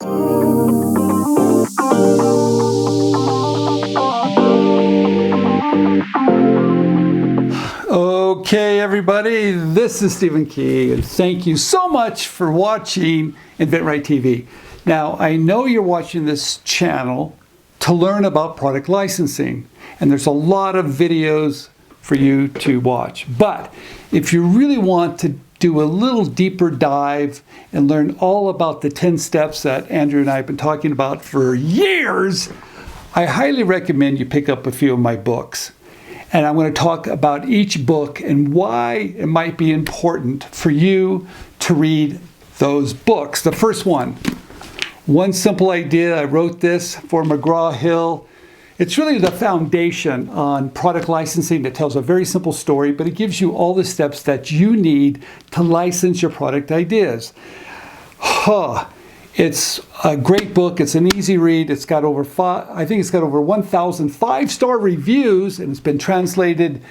Okay, everybody, this is Stephen Key, and thank you so much for watching inventRightTV. Now, I know you're watching this channel to learn about product licensing, and there's a lot of videos for you to watch. But if you really want to do a little deeper dive and learn all about the 10 steps that Andrew and I have been talking about for years, I highly recommend you pick up a few of my books. And I'm going to talk about each book and why it might be important for you to read those books. The first one, One Simple Idea. I wrote this for McGraw-Hill. It's really the foundation on product licensing that tells a very simple story, but it gives you all the steps that you need to license your product ideas. It's a great book. It's an easy read. It's got over 1,000 five-star reviews, and it's been translated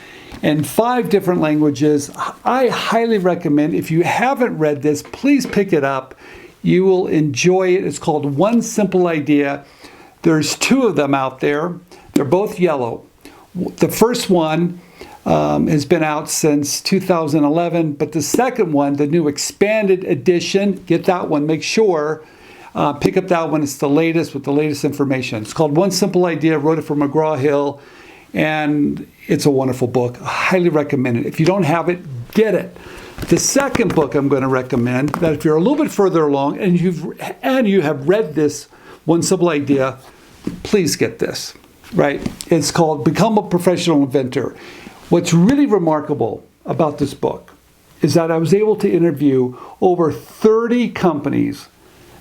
in 5 different languages. I highly recommend, if you haven't read this, please pick it up. You will enjoy it. It's called One Simple Idea. There's 2 of them out there. They're both yellow. The first one has been out since 2011, but the second one, the new expanded edition, get that one. Make sure, pick up that one. It's the latest with the latest information. It's called One Simple Idea. I wrote it for McGraw-Hill, and it's a wonderful book. I highly recommend it. If you don't have it, get it. The second book I'm going to recommend, that if you're a little bit further along and you have read this One Simple Idea, please get this, right? It's called Become a Professional Inventor. What's really remarkable about this book is that I was able to interview over 30 companies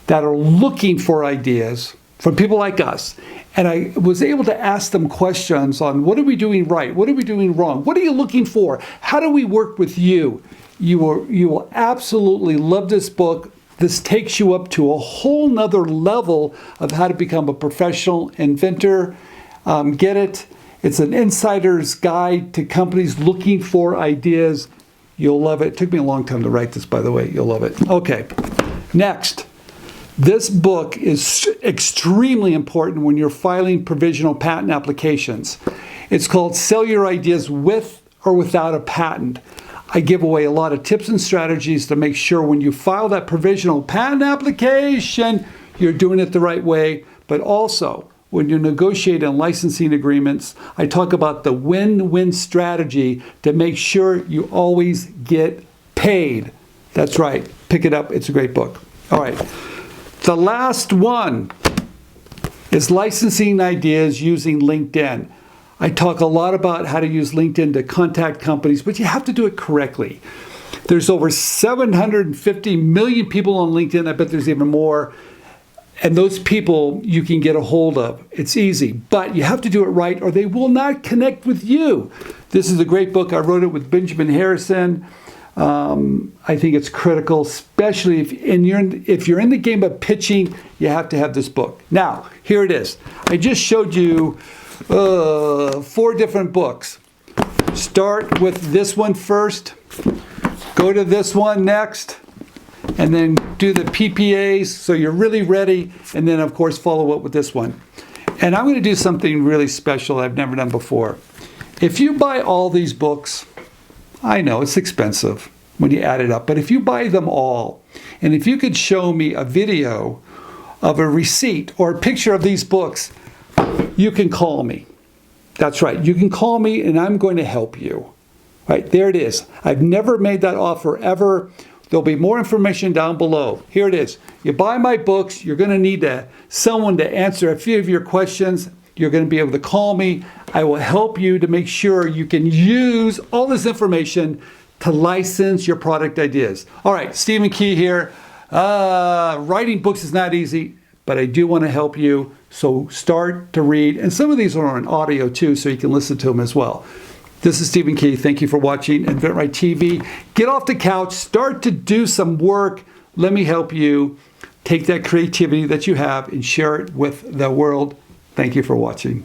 that are looking for ideas from people like us. And I was able to ask them questions on what are we doing right? What are we doing wrong? What are you looking for? How do we work with you? You will absolutely love this book. This takes you up to a whole nother level of how to become a professional inventor. Get it? It's an insider's guide to companies looking for ideas. You'll love it. It took me a long time to write this, by the way. You'll love it. Okay, next. This book is extremely important when you're filing provisional patent applications. It's called Sell Your Ideas With or Without a Patent. I give away a lot of tips and strategies to make sure when you file that provisional patent application, you're doing it the right way. But also, when you're negotiating licensing agreements, I talk about the win-win strategy to make sure you always get paid. That's right. Pick it up. It's a great book. All right. The last one is Licensing Ideas Using LinkedIn. I talk a lot about how to use LinkedIn to contact companies, but you have to do it correctly. There's over 750 million people on LinkedIn. I bet there's even more. And those people you can get a hold of. It's easy, but you have to do it right or they will not connect with you. This is a great book. I wrote it with Benjamin Harrison. I think it's critical, especially if you're in the game of pitching, you have to have this book. Now, here it is. I just showed you 4 different books. Start with this one first, go to this one next, and then do the PPAs so you're really ready, and then of course follow up with this one. And I'm going to do something really special I've never done before. If you buy all these books, I know it's expensive when you add it up, but if you buy them all, and if you could show me a video of a receipt or a picture of these books, you can call me. That's right. You can call me and I'm going to help you. Right, there it is. I've never made that offer ever. There'll be more information down below. Here it is. You buy my books, you're going to need someone to answer a few of your questions. You're going to be able to call me. I will help you to make sure you can use all this information to license your product ideas. All right, Stephen Key here. Writing books is not easy, but I do want to help you. So start to read. And some of these are on audio too, so you can listen to them as well. This is Stephen Key. Thank you for watching inventRightTV. Get off the couch, start to do some work. Let me help you take that creativity that you have and share it with the world. Thank you for watching.